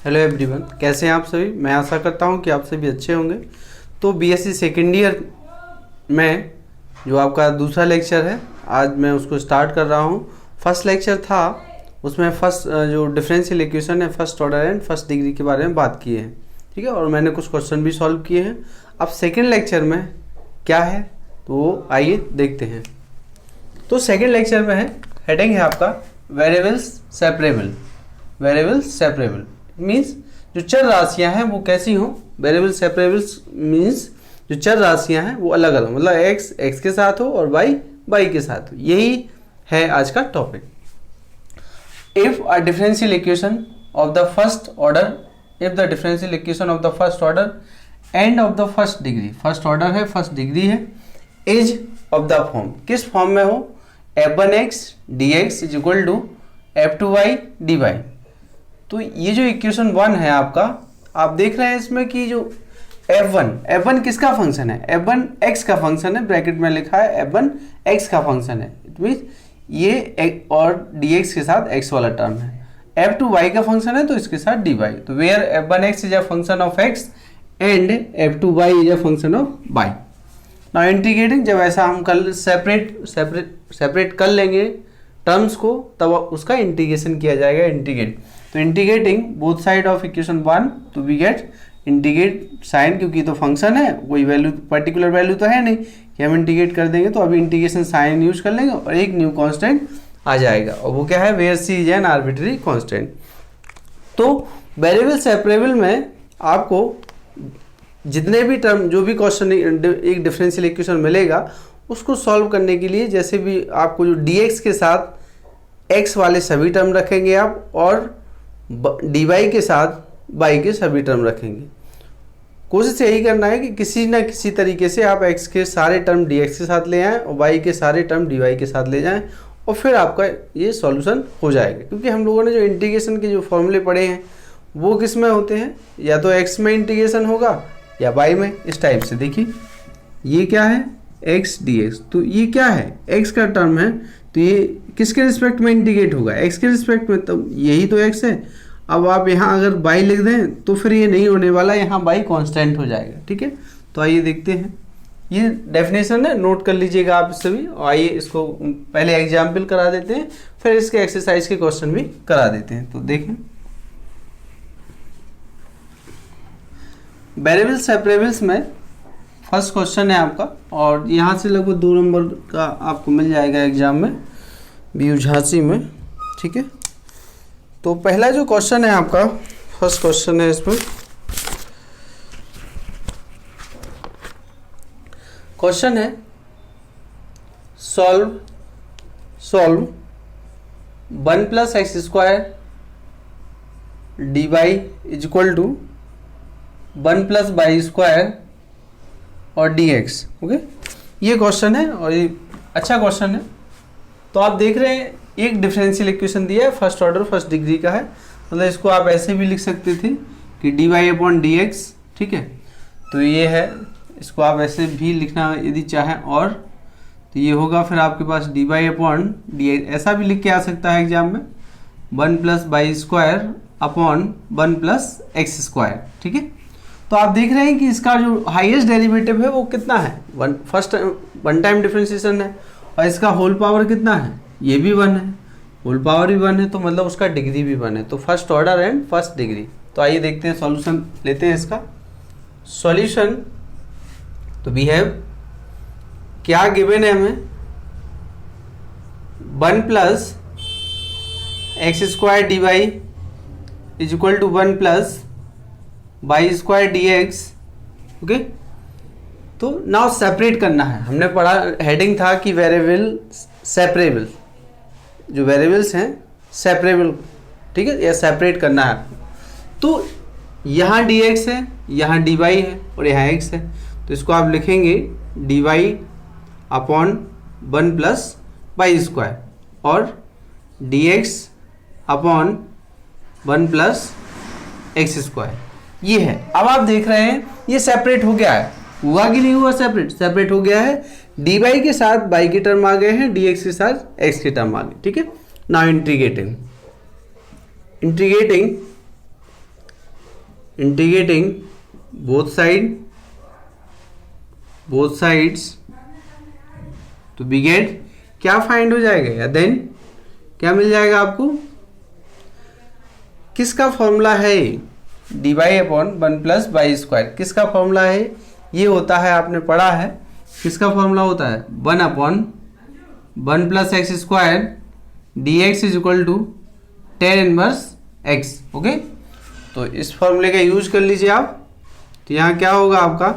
Hello everyone, कैसे हैं आप सभी। मैं आशा करता हूं कि आप सभी अच्छे होंगे। तो बीएससी सेकेंड ईयर में जो आपका दूसरा लेक्चर है, आज मैं उसको स्टार्ट कर रहा हूं। फर्स्ट लेक्चर था, उसमें फर्स्ट जो डिफरेंशियल इक्वेशन है first order and first degree के बारे में बात किए हैं, ठीक है। और मैंने कुछ क्वेश्चन भी सॉल्व किए हैं। अब सेकेंड लेक्चर में क्या है तो आइए देखते हैं। तो सेकेंड लेक्चर में है, हेडिंग है आपका variables separable. Variables separable means जो चर राशियां हैं वो कैसी हों। वेरिएबल सेपरेबल्स मीन्स जो चर राशियां हैं वो अलग अलग, मतलब एक्स एक्स के साथ हो और वाई के साथ हो। यही है आज का topic. If a differential equation of the first order, if the differential equation of the first order and of the first degree, first order है फर्स्ट डिग्री है, इज ऑफ द फॉर्म, किस फॉर्म में हो, f1x dx is equal to f2y dy। तो ये जो equation 1 है आपका, आप देख रहे हैं इसमें कि जो f1 किसका फंक्शन है, f1 x का फंक्शन है, ब्रैकेट में लिखा है f1 x का फंक्शन है। इट मीन ये और dx के साथ x वाला टर्म है। f2 y का फंक्शन है तो इसके साथ dy। तो where f1 x is a function of x and f2 y is a function of y। Now integrating, जब ऐसा हम कल सेपरेट कर लेंगे टर्म्स को, तब उसका इंटीग्रेशन किया जाएगा, इंटीग्रेट। तो integrating both side of equation 1 तो वी गेट इंटीग्रेट साइन, क्योंकि तो फंक्शन है, कोई वैल्यू पर्टिकुलर वैल्यू तो है नहीं कि हम इंटीग्रेट कर देंगे। तो अभी इंटीग्रेशन साइन यूज कर लेंगे और एक न्यू कांस्टेंट आ जाएगा, और वो क्या है, where C is an arbitrary constant. तो वेरिएबल सेपरेबल में आपको जितने भी टर्म, जो भी क्वेश्चन एक डिफरेंशियल इक्वेशन मिलेगा, उसको सॉल्व करने के लिए जैसे भी आपको जो dx के साथ x वाले सभी टर्म रखेंगे आप, और dy के साथ y के सभी टर्म रखेंगे। कोशिश यही करना है कि किसी ना किसी तरीके से आप x के सारे टर्म dx के साथ ले आएँ और y के सारे टर्म dy के साथ ले जाएं, और फिर आपका ये सॉल्यूशन हो जाएगा। क्योंकि हम लोगों ने जो इंटीग्रेशन के जो फॉर्मूले पढ़े हैं वो किस में होते हैं, या तो x में इंटीग्रेशन होगा या y में। इस टाइप से देखिए, ये क्या है x dx, तो ये क्या है, x का टर्म है, तो ये किसके रिस्पेक्ट में इंटीग्रेट होगा, x के रिस्पेक्ट में, तो यही तो x है। अब आप यहाँ अगर y लिख दें तो फिर ये नहीं होने वाला, यहाँ y कांस्टेंट हो जाएगा, ठीक है। तो आइए देखते हैं, ये डेफिनेशन है, नोट कर लीजिएगा आप सभी। और आइए इसको पहले एग्जाम्पल करा देते हैं, फिर इसके एक्सरसाइज के क्वेश्चन भी करा देते हैं। तो देखें, वेरिएबल सेपरेबल्स में फर्स्ट क्वेश्चन है आपका, और यहाँ से लगभग 2 नंबर का आपको मिल जाएगा एग्जाम में, BU झांसी में, ठीक है। तो पहला जो क्वेश्चन है आपका, फर्स्ट क्वेश्चन है, इसमें क्वेश्चन है solve 1 + x² dy is equal to 1 + y² और dx। ओके, ये क्वेश्चन है और ये अच्छा क्वेश्चन है। तो आप देख रहे हैं एक डिफरेंशियल इक्वेशन दिया है, फर्स्ट ऑर्डर फर्स्ट डिग्री का है, मतलब इसको आप ऐसे भी लिख सकते थे कि dy/dx, ठीक है। तो ये है, इसको आप ऐसे भी लिखना यदि चाहें, और तो ये होगा फिर आपके पास dy/dx, ऐसा भी लिख के आ सकता है एग्जाम में, 1 + y² अपॉन 1 + x², ठीक है। तो आप देख रहे हैं कि इसका जो हाईएस्ट डेरिवेटिव है वो कितना है, वन टाइम डिफरेंशिएशन है, और इसका होल पावर कितना है, ये भी 1 है, होल पावर भी 1 है, तो मतलब उसका डिग्री भी 1 है। तो first order and first degree. तो आइए देखते हैं, सॉल्यूशन लेते हैं इसका। सॉल्यूशन तो वी हैव, क्या गिवन है हमें, 1 + x² dy is equal to 1 + y² dx। Okay, तो नाउ सेपरेट करना है। हमने पढ़ा, हेडिंग था कि वेरिएबल सेपरेबल, जो वेरिएबल्स हैं सेपरेबल, ठीक है, या सेपरेट करना है आपको। तो यहाँ dx है, यहाँ dy है, और यहाँ x है, तो इसको आप लिखेंगे dy/1 + y² और dx/1 + x²। ये है। अब आप देख रहे हैं ये सेपरेट हो गया है, हुआ कि नहीं हुआ, सेपरेट हो गया है। dy के साथ y के टर्म आ गए हैं, dx के साथ x के टर्म आ गए, ठीक है। Now integrating integrating both sides तो वी गेट क्या फाइंड हो जाएगा, या देन क्या मिल जाएगा आपको, किसका फॉर्मूला है, dy upon 1 plus Y square, किसका फॉर्मूला है, ये होता है, आपने पढ़ा है, किसका फॉर्मूला होता है, 1 upon 1 plus x square D x is equal to tan inverse X. Okay, तो इस फॉर्मूले का यूज कर लीजिए आप। तो यहाँ क्या होगा आपका,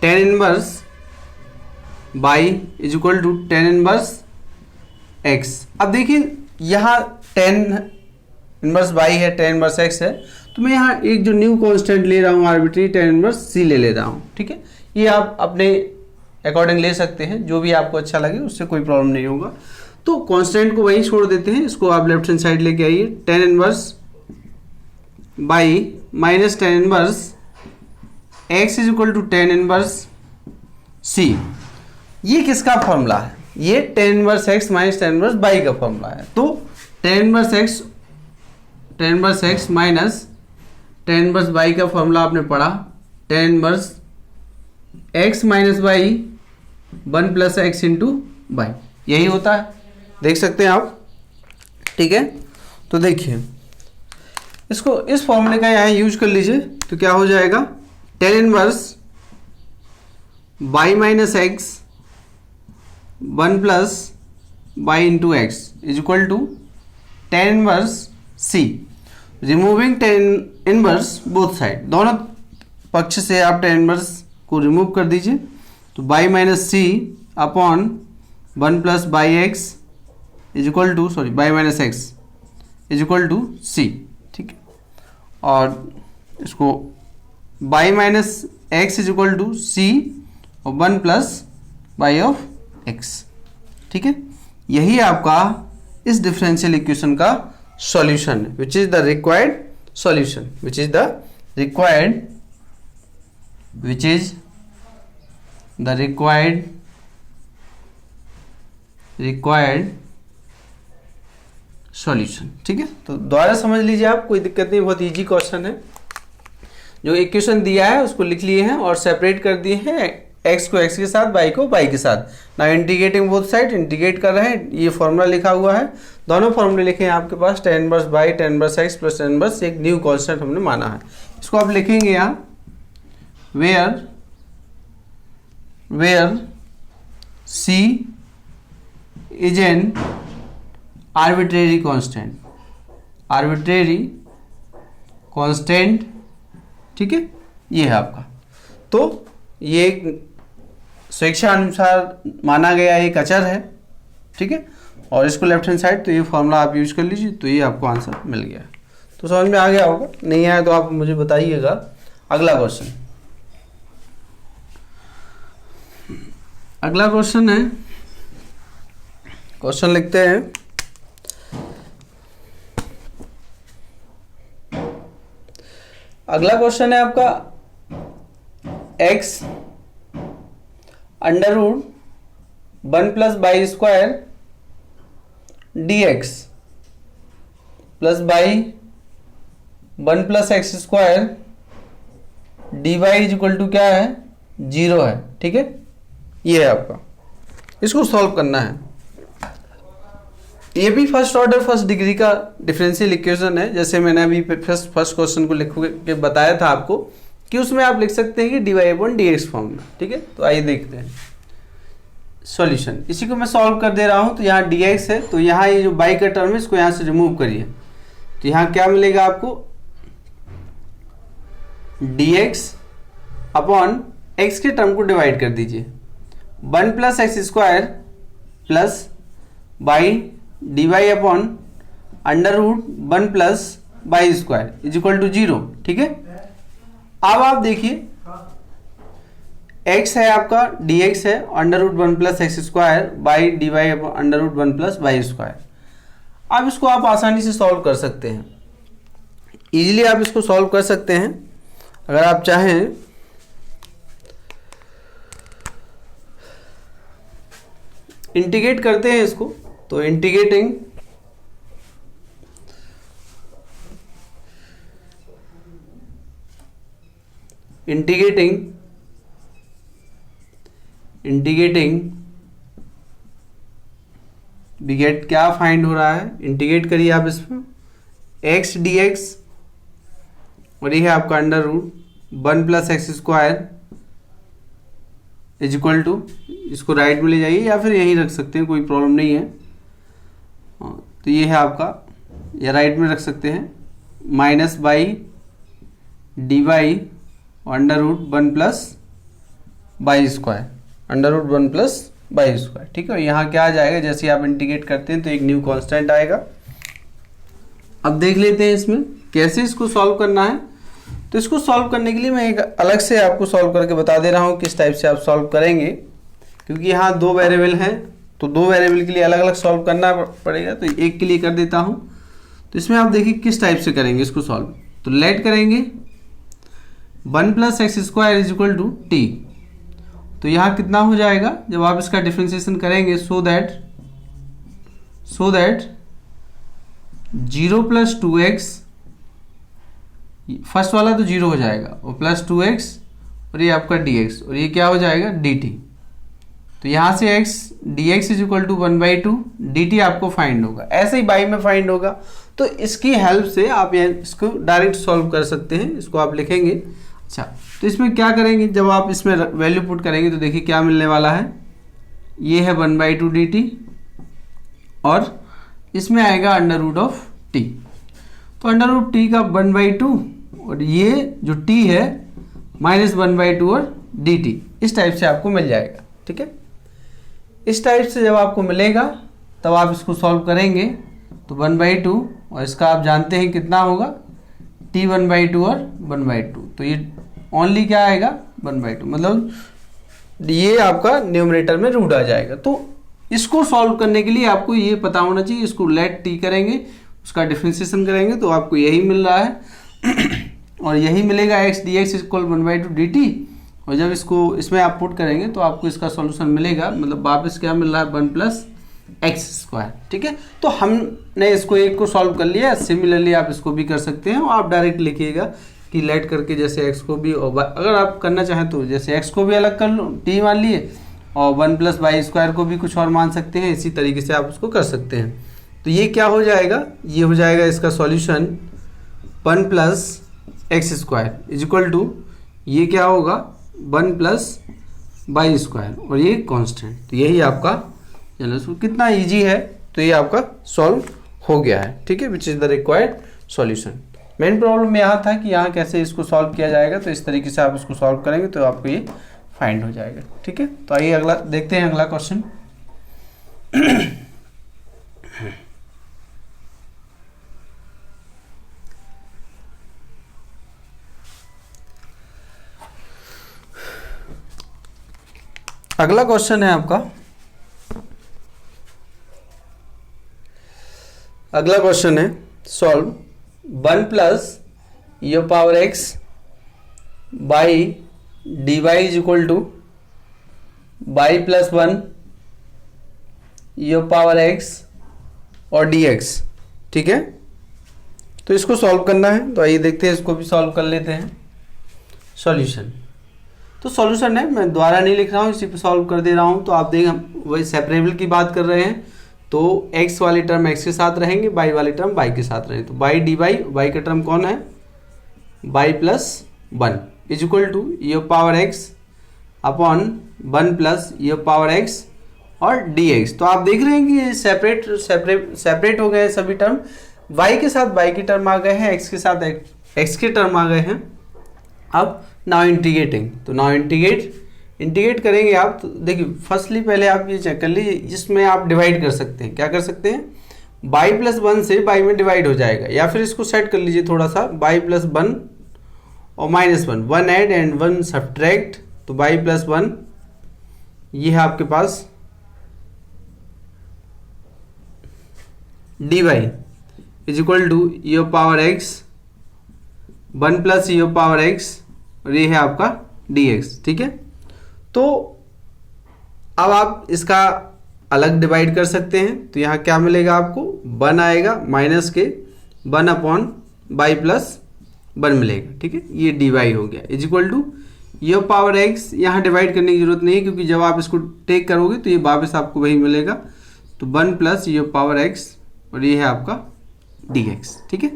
tan inverse Y is equal to tan inverse X. अब देखिए यहाँ टेन इनवर्स बाई है, टेन इनवर्स एक्स है, तो मैं यहाँ एक जो न्यू कांस्टेंट ले रहा हूँ आर्बिट्री, टेन इनवर्स सी ले रहा हूँ। ठीक है, ये आप अपने अकॉर्डिंग ले सकते हैं, जो भी आपको अच्छा लगे, उससे कोई प्रॉब्लम नहीं होगा। तो कांस्टेंट को वहीं छोड़ देते हैं, इसको आप लेफ्ट हैंड साइड लेके आइए, tan inverse by minus tan inverse x is equal to tan inverse c. ये किसका फॉर्मूला है, ये tan inverse x minus tan inverse y का फॉर्मूला है। तो tan inverse x minus tan inverse y का फॉर्मूला आपने पढ़ा, tan inverse x minus y 1 plus x into y, यही होता है, देख सकते हैं आप। ठीक है, तो देखिए इसको, इस फॉर्मूले का यहाँ यूज कर लीजिए, तो क्या हो जाएगा, tan inverse by minus X 1 plus Y into X is equal to tan inverse C. Removing tan inverse both side, दोनों पक्ष से आप टेन इनवर्स को रिमूव कर दीजिए, तो y minus c upon 1 plus y x is equal to, sorry y minus x is equal to c. ठीक है, और इसको y minus x is equal to c और 1 प्लस बाई ऑफ एक्स। ठीक है, यही आपका इस डिफरेंशियल इक्वेशन का सॉल्यूशन है, which is the required solution, which is the required solution. ठीक है, तो दोबारा समझ लीजिए आप, कोई दिक्कत नहीं, बहुत इजी क्वेश्चन है। जो इक्वेशन दिया है उसको लिख लिए हैं और सेपरेट कर दिए हैं, x को x के साथ, y को y के साथ। ना इंटीग्रेटिंग बोथ साइड, इंटीग्रेट कर रहे हैं, ये फॉर्मूला लिखा हुआ है, दोनों फॉर्मूले लिखे हैं आपके पास, tan inverse y, tan inverse x plus tan inverse, एक न्यू कांस्टेंट हमने माना है। इसको आप लिखेंगे यहाँ, where c is an arbitrary constant. ठीक है, ये है आपका, तो ये स्वेच्छा अनुसार माना गया एक अचर है। ठीक है, और इसको लेफ्ट हैंड साइड, तो ये फॉर्मूला आप यूज कर लीजिए, तो ये आपको आंसर मिल गया। तो समझ में आ गया होगा, नहीं आया तो आप मुझे बताइएगा। अगला क्वेश्चन है, क्वेश्चन लिखते हैं, अगला क्वेश्चन है आपका x under root 1 plus y square D x plus y 1 plus x square d y is equal to क्या है, 0 है। ठीक है, ये है आपका, इसको सॉल्व करना है। ये भी फर्स्ट ऑर्डर फर्स्ट डिग्री का डिफरेंशियल इक्वेशन है, जैसे मैंने अभी फर्स्ट क्वेश्चन को लिख के बताया था आपको, कि उसमें आप लिख सकते हैं कि d y upon d x form में। ठीक है, तो आइए देखते हैं सॉल्यूशन। इसी को मैं सॉल्व कर दे रहा हूं, तो यहाँ डी एक्स है, तो यहाँ ये जो बाई का टर्म है इसको यहाँ से रिमूव करिए, तो यहाँ क्या मिलेगा आपको, डी एक्स अपॉन एक्स के टर्म को डिवाइड कर दीजिए, 1 plus x square plus y d y upon under root 1 plus y square is equal to 0। ठीक है, अब आप देखिए x है आपका, dx है under root 1 plus x square y d y under root 1 plus y square. अब इसको आप आसानी से सॉल्व कर सकते हैं, इजीली आप इसको सॉल्व कर सकते हैं अगर आप चाहें। इंटीग्रेट करते हैं इसको, तो इंटीग्रेटिंग इंटीग्रेटिंग वी गेट क्या फाइंड हो रहा है, इंटीग्रेट करिए आप इसमें x dx और ये है आपका under root 1 plus x square is equal to, इसको राइट में ले जाइए या फिर यहीं रख सकते हैं, कोई प्रॉब्लम नहीं है। तो ये है आपका, या राइट में रख सकते हैं, minus y d y under root 1 plus y square, under root 1 plus y square. ठीक है, यहाँ क्या आ जाएगा, जैसे आप इंटीग्रेट करते हैं तो एक न्यू कांस्टेंट आएगा। अब देख लेते हैं इसमें कैसे इसको सॉल्व करना है। तो इसको सॉल्व करने के लिए मैं एक अलग से आपको सॉल्व करके बता दे रहा हूँ किस टाइप से आप सॉल्व करेंगे, क्योंकि यहाँ दो वेरिएबल हैं तो दो वेरिएबल के लिए अलग अलग सॉल्व करना पड़ेगा। तो एक के लिए कर देता हूँ। तो इसमें आप देखिए किस टाइप से करेंगे इसको सॉल्व। तो लेट करेंगे 1 plus x square is equal to t. तो यहाँ कितना हो जाएगा जब आप इसका डिफ्रेंसिएशन करेंगे, so that 0 plus 2x, first वाला तो 0 हो जाएगा, और प्लस 2x और ये आपका dx, और ये क्या हो जाएगा dt। तो यहाँ से x dx is equal to 1/2 dt आपको फाइंड होगा, ऐसे ही बाई में फाइंड होगा। तो इसकी हेल्प से आप इसको डायरेक्ट सॉल्व कर सकते हैं। इसको आप लिखेंगे। अच्छा, तो इसमें क्या करेंगे, जब आप इसमें वैल्यू पुट करेंगे तो देखिए क्या मिलने वाला है, ये है 1/2 dt और इसमें आएगा अंडर रूट ऑफ टी। तो अंडर रूट टी का 1/2 और ये जो t है माइनस 1/2 और dt, इस टाइप से आपको मिल जाएगा। ठीक है, इस टाइप से जब आपको मिलेगा तब आप इसको सॉल्व करेंगे। तो 1/2 और इसका आप जानते हैं कितना होगा, t 1/2 और 1/2, तो ये ओनली क्या आएगा 1/2, मतलब ये आपका न्यूमरेटर में रूट आ जाएगा। तो इसको सॉल्व करने के लिए आपको ये पता होना चाहिए। इसको लेट टी करेंगे, उसका डिफ्रेंसिएशन करेंगे तो आपको यही मिल रहा है और यही मिलेगा x dx इक्वल 1/2 dt। और जब इसको इसमें आप पुट करेंगे तो आपको इसका सॉल्यूशन मिलेगा, मतलब वापस क्या मिल रहा है 1 प्लस एक्स स्क्वायर। ठीक है, तो हमने इसको एक को सॉल्व कर लिया। सिमिलरली आप इसको भी कर सकते हैं और आप डायरेक्ट लिखिएगा कि लेट करके जैसे x को भी, और अगर आप करना चाहें तो जैसे x को भी अलग कर लो, t मान लिए, और 1 प्लस वाई स्क्वायर को भी कुछ और मान सकते हैं। इसी तरीके से आप उसको कर सकते हैं। तो ये क्या हो जाएगा, ये हो जाएगा इसका solution 1 plus x square is equal to, ये क्या होगा 1 प्लस वाई स्क्वायर और ये कांस्टेंट। तो यही आपका, चलो कितना इजी है। तो ये आपका सॉल्व हो गया है। ठीक है, which is the required solution. Main problem यहाँ था कि यहाँ कैसे इसको सॉल्व किया जाएगा। तो इस तरीके से आप इसको सॉल्व करेंगे तो आपको ये फाइंड हो जाएगा। ठीक है, तो आइए अगला देखते हैं, अगला क्वेश्चन। अगला क्वेश्चन है आपका, अगला क्वेश्चन है solve 1 plus e power x y d y is equal to y plus 1 e power x और dx। ठीक है, तो इसको सॉल्व करना है। तो आइए देखते हैं, इसको भी सॉल्व कर लेते हैं। सॉल्यूशन, तो सॉल्यूशन है, मैं दोबारा नहीं लिख रहा हूँ, इसी पे सॉल्व कर दे रहा हूँ। तो आप देखें, हम वही सेपरेबल की बात कर रहे हैं। तो x वाली टर्म x के साथ रहेंगे, y वाली टर्म y के साथ रहेंगे। तो बाई डी वाई, वाई का टर्म कौन है, y plus 1 is equal to e power x upon 1 plus e power x और dx। तो आप देख रहे हैं कि ये सेपरेट हो गए हैं सभी टर्म। y के साथ y की टर्म आ गए हैं, x के साथ x के टर्म आ गए हैं। अब नाउ इंटीग्रेटिंग, तो नाउ इंटीग्रेट करेंगे आप। तो देखिए, फर्स्टली पहले आप ये चेक कर लीजिए, इसमें आप डिवाइड कर सकते हैं। क्या कर सकते हैं, y प्लस 1 से y में डिवाइड हो जाएगा, या फिर इसको सेट कर लीजिए थोड़ा सा, y प्लस 1 और माइनस 1, 1 ऐड एंड 1 सब्ट्रैक्ट। तो y प्लस 1 ये है आपके पास dy is equal to e power x 1 plus e power x और ये है आपका dx। ठीक है, तो अब आप इसका अलग डिवाइड कर सकते हैं। तो यहाँ क्या मिलेगा आपको, 1 आएगा माइनस के 1 अपॉन y प्लस 1 मिलेगा, ठीक है। ये dy हो गया is equal to e power x, यहाँ डिवाइड करने की जरूरत नहीं है क्योंकि जब आप इसको टेक करोगे तो ये वापस आपको वही मिलेगा। तो 1 प्लस ये पावर x और ये है आपका dx, ठीक है।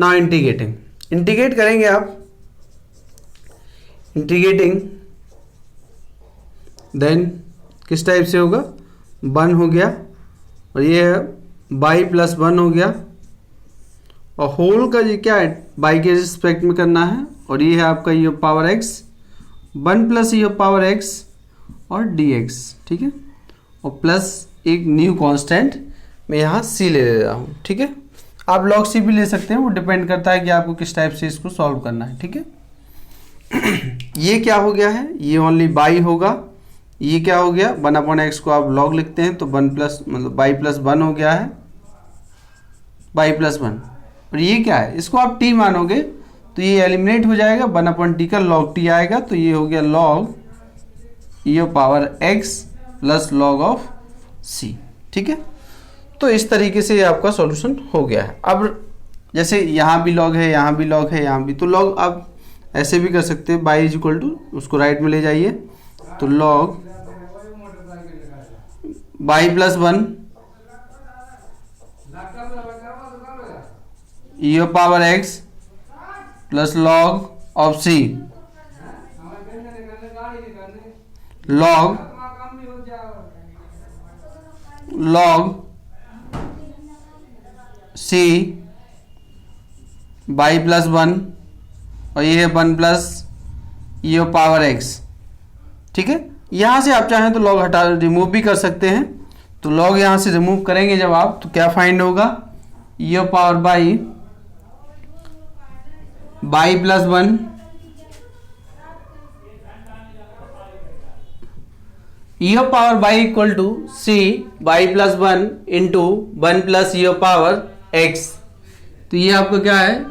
नाउ इंटीग्रेटिंग, इंटीग्रेट करेंगे आप, इंटीग्रेटिंग देन किस टाइप से होगा, 1 हो गया और ये है बाई प्लस 1 हो गया और होल का ये क्या है, बाई के रिस्पेक्ट में करना है और ये है आपका ये पावर x, 1 प्लस ये पावर x और dx, ठीक है। और प्लस एक न्यू कांस्टेंट मैं यहाँ c ले रहा हूँ, ठीक है। आप log c भी ले सकते हैं, वो डिपेंड करता है कि आपको किस टाइप से इसको सॉल्व करना है, ठीक है। ये क्या हो गया है, ये ओनली बाई होगा। ये क्या हो गया, 1/x को आप log लिखते हैं तो 1 प्लस मतलब बाई प्लस 1 हो गया है, बाई प्लस 1। और ये क्या है, इसको आप t मानोगे तो ये एलिमिनेट हो जाएगा, 1/t का log t आएगा तो ये हो गया log ये power x plus log of c, ठीक है। तो इस तरीके से ये आपका सॉल्यूशन हो गया है। अब जैसे यहाँ भी log है, यहाँ भी log है, यहाँ भी, तो log आप ऐसे भी कर सकते हैं, बाई इज इक्वल टू उसको राइट में ले जाइए तो log y plus 1 e power x plus log of c log c y plus 1 और ये है 1 प्लस ये पावर x, ठीक है। यहाँ से आप चाहें तो log हटा रिमूव भी कर सकते हैं। तो log यहाँ से रिमूव करेंगे जब आप, तो क्या फाइंड होगा, ये power by plus 1 e power y equal to c y plus 1 into 1 plus ये पावर x। तो ये आपका क्या है,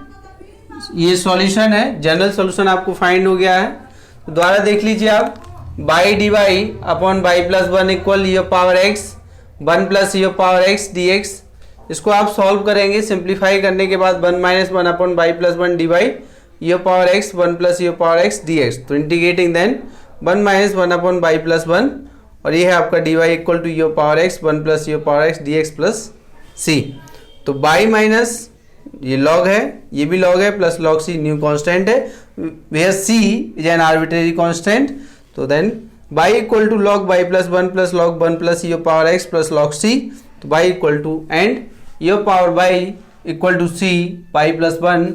ये सॉल्यूशन है, जनरल सॉल्यूशन आपको फाइंड हो गया है। तो दोबारा देख लीजिए आप, y d y upon y plus 1 equal e power x 1 plus ये पावर x dx। इसको आप सॉल्व करेंगे, सिंप्लीफाई करने के बाद 1 minus 1 upon y plus 1 d y e power x 1 plus ये पावर x dx। तो integrating then 1 minus 1 upon y plus 1 और ये है आपका d y equal to e power x 1 plus ये power x dx plus c। तो y minus ये log है, ये भी log है, plus log c new constant है, where c is an arbitrary constant. तो then y equal to log y plus 1 plus log 1 plus ये power x plus log c। तो बाई इक्वल टू एंड ये power y equal to c y plus 1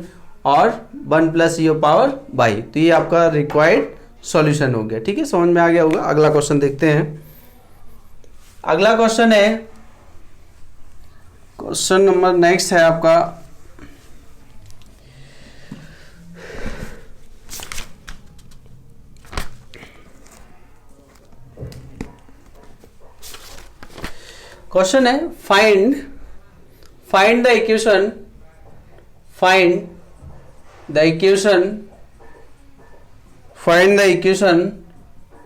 और 1 plus ये power by. तो ये आपका required solution हो गया, ठीक है। समझ में आ गया होगा। अगला क्वेश्चन देखते हैं। अगला क्वेश्चन है, क्वेश्चन नंबर नेक्स्ट है आपका क्वेश्चन है find the equation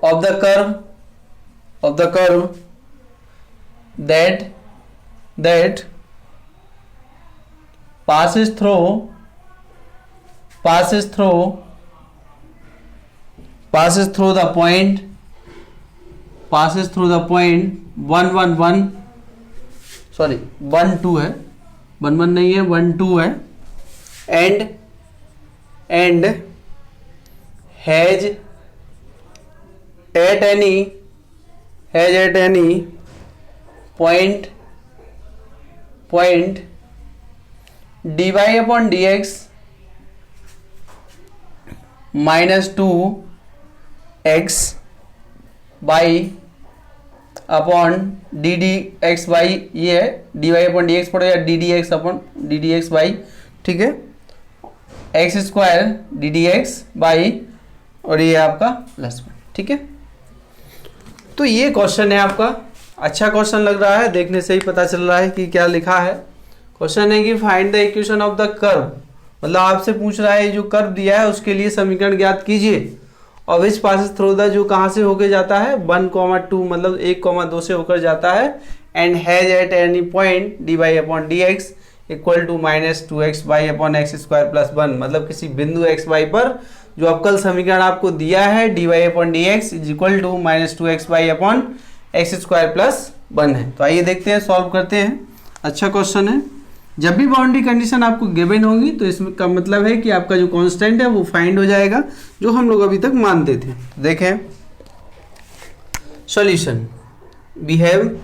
of the curve that passes through the point 1 2 है, 1 1 नहीं है, 1 2 है, and has at any point dy upon dx minus 2x by upon d d x y, ये है d y upon d x पड़ेगा, d d x upon d d x y, ठीक है, x square d d x y और ये आपका plus 1, ठीक है। तो ये क्वेश्चन है आपका, अच्छा क्वेश्चन लग रहा है, देखने से ही पता चल रहा है कि क्या लिखा है। क्वेश्चन है कि find the equation of the curve, मतलब आपसे पूछ रहा है जो कर्व दिया है उसके लिए समीकरण ज्ञात कीजिए और विच पासेस थ्रू द, जो कहाँ से होके जाता है 1,2 मतलब 1,2 से होकर जाता है, and has at any point d y upon d x equal to -2xy upon x square plus 1, मतलब किसी बिंदु xy पर जो अवकल समीकरण आपको दिया है dy upon dx is equal to -2xy upon x square plus 1 है। तो आइए देखते हैं, सॉल्व करते हैं। अच्छा क्वेश्चन है। जब भी बाउंड्री कंडीशन आपको गिवन होगी तो इसमें का मतलब है कि आपका जो कांस्टेंट है वो फाइंड हो जाएगा, जो हम लोग अभी तक मानते थे। देखें सॉल्यूशन, वी हैव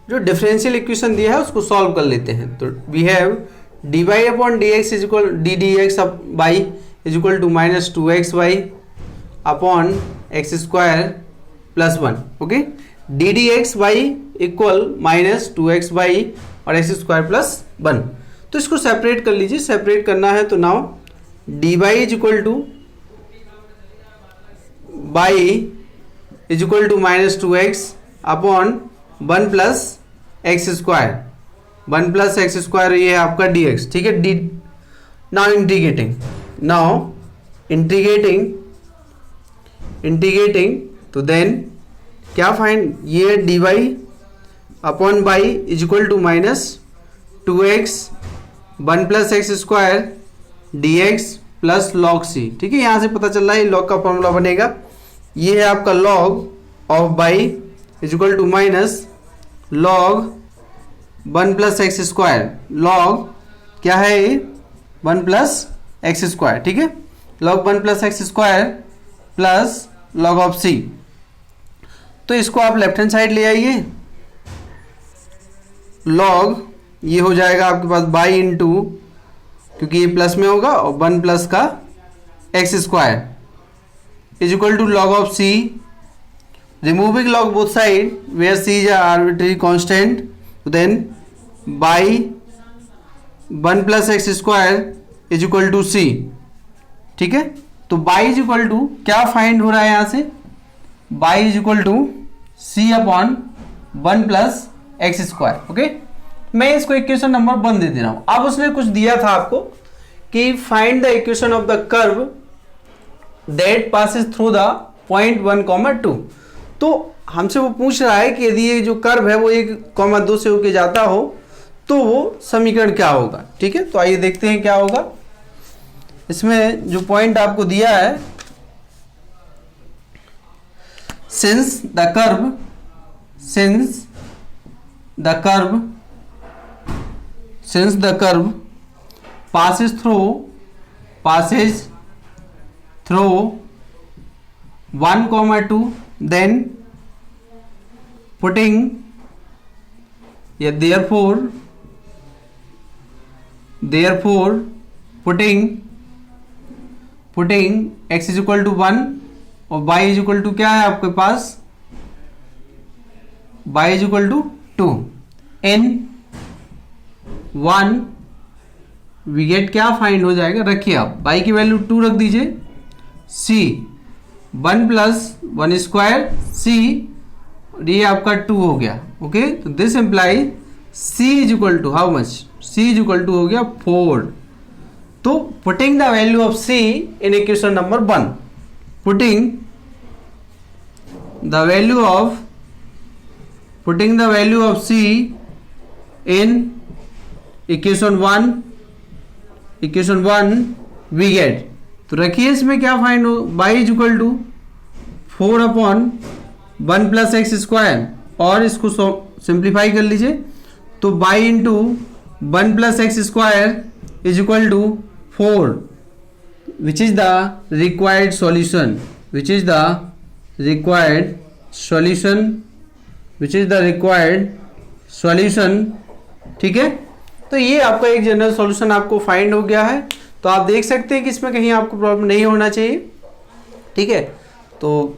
जो डिफरेंशियल इक्वेशन दिया है उसको सॉल्व कर लेते हैं। तो we have dy upon dx is equal ddx y is equal to -2xy upon x square plus 1। Okay, ddx y equal -2xy और एक्स स्क्वायर प्लस 1। तो इसको सेपरेट कर लीजिए। सेपरेट करना है तो now dy is equal to y is equal to -2x upon 1 plus x square, 1 plus x square ये है आपका dx। ठीक है, नाउ इंटीग्रेटिंग तो देन क्या फाइंड, ये dy upon y is equal to -2x 1 plus x square dx plus log c। ठीक है, यहां से पता चल रहा है log का फॉर्मूला बनेगा, ये है आपका log of y is equal to minus log 1 plus x square, log क्या है ये 1 प्लस एक्स स्क्वायर। ठीक है, log 1 plus x square plus log of c। तो इसको आप लेफ्ट हैंड साइड ले आइए, log ये हो जाएगा आपके पास बाई इंटू, क्योंकि ये प्लस में होगा, और 1 प्लस का x square is equal to log of c, removing log both side where c is an arbitrary constant, then by 1 plus x square is equal to c। ठीक है, तो y is equal to क्या find हो रहा है यहाँ से, y is equal to c upon 1 plus x square. Okay, मैं इसको इक्वेशन नंबर 1 दे रहा हूं। अब उसने कुछ दिया था आपको कि find the equation of the curve that passes through the point 1,2। तो हमसे वो पूछ रहा है कि यदि ये जो कर्व है वो 1,2 से होके जाता हो तो वो समीकरण क्या होगा। ठीक है, तो आइए देखते हैं क्या होगा। इसमें जो पॉइंट आपको दिया है, since the curve passes through 1,2, then putting therefore putting x is equal to 1 और y is equal to क्या है आपके पास, y is equal to 2 n 1 we get क्या फाइंड हो जाएगा, रखिए आप y की वैल्यू 2 रख दीजिए, c 1 प्लस 1 स्क्वायर c, ये आपका 2 हो गया। ओके, तो this imply c is equal to how much, c is equal to हो गया 4। तो putting the value of c in equation number 1, putting the value of c in equation 1 we get, तो रखिए इसमें क्या फाइंड हो, y is equal to 4 upon 1 plus x square, और इसको सिंप्लीफाई कर लीजिए, तो y into 1 plus x square is equal to 4, which is the required solution. ठीक है, तो ये आपका एक जनरल सॉल्यूशन आपको फाइंड हो गया है। तो आप देख सकते हैं कि इसमें कहीं आपको प्रॉब्लम नहीं होना चाहिए। ठीक है, तो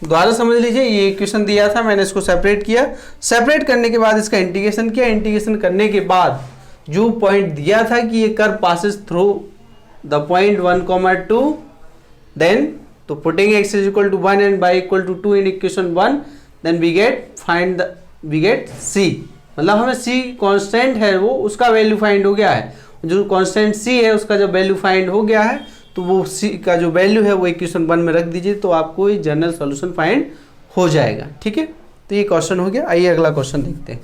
दोबारा समझ लीजिए, ये इक्वेशन दिया था, मैंने इसको सेपरेट किया, सेपरेट करने के बाद इसका इंटीग्रेशन किया, इंटीग्रेशन करने के बाद जो पॉइंट दिया था कि ये curve passes through the point 1,2, then तो putting x is equal to 1 and y equal to 2 in equation 1, then we get c, मतलब हमें c कांस्टेंट है वो उसका वैल्यू फाइंड हो गया है। जो कांस्टेंट c है उसका जब वैल्यू फाइंड हो गया है तो वो c का जो वैल्यू है वो इक्वेशन 1 में रख दीजिए, तो आपको ये जनरल सॉल्यूशन फाइंड हो जाएगा। ठीक है, तो ये क्वेश्चन हो गया। आइए अगला क्वेश्चन देखते हैं।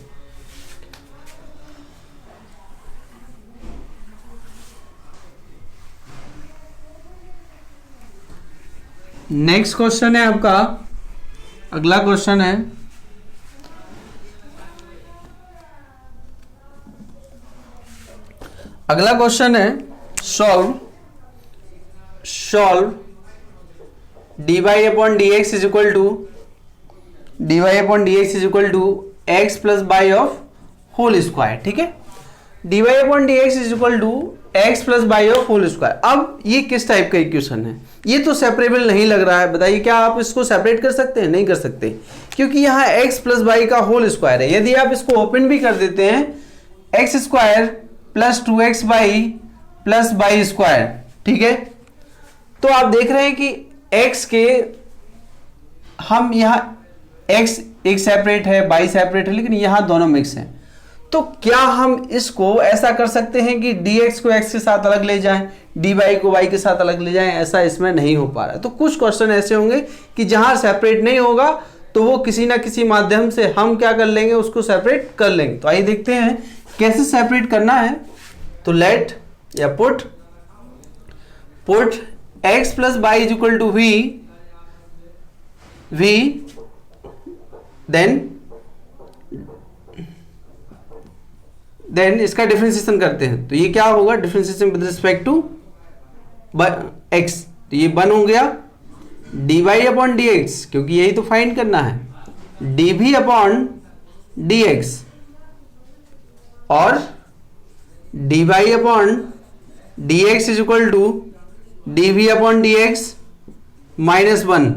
नेक्स्ट क्वेश्चन है आपका, अगला क्वेश्चन है solve dy upon dx is equal to x plus y of whole square. ठीक है, dy upon dx is equal to x plus y of whole square. अब ये किस टाइप का इक्वेशन है? ये तो सेपरेबल नहीं लग रहा है, बताइए क्या आप इसको सेपरेट कर सकते हैं? नहीं कर सकते, क्योंकि यहाँ एक्स प्लस बाई का होल स्क्वायर है। यदि आप इसको ओपन भी कर देते हैं, x square plus 2x by plus y square, ठीक है, तो आप देख रहे हैं कि x के हम यहाँ x एक सेपरेट है, बाई सेपरेट है, लेकिन यहाँ दोनों मिक्स हैं। तो क्या हम इसको ऐसा कर सकते हैं कि dx को x के साथ अलग ले जाएं, dy को y के साथ अलग ले जाएं? ऐसा इसमें नहीं हो पा रहा है। तो कुछ क्वेश्चन ऐसे होंगे कि जहां सेपरेट नहीं होगा तो वो किसी ना किसी माध्यम से हम क्या कर लेंगे, उसको सेपरेट कर लेंगे। तो आइए देखते हैं कैसे सेपरेट करना है। तो लेट या put x plus y is equal to v, then इसका डिफरेंशिएशन करते हैं। तो ये क्या होगा, differentiation with respect to x, तो ये 1 हो गया dy अपॉन dx, क्योंकि यही तो फाइंड करना है, dv अपॉन dx और dy upon dx is equal to dv upon dx minus 1।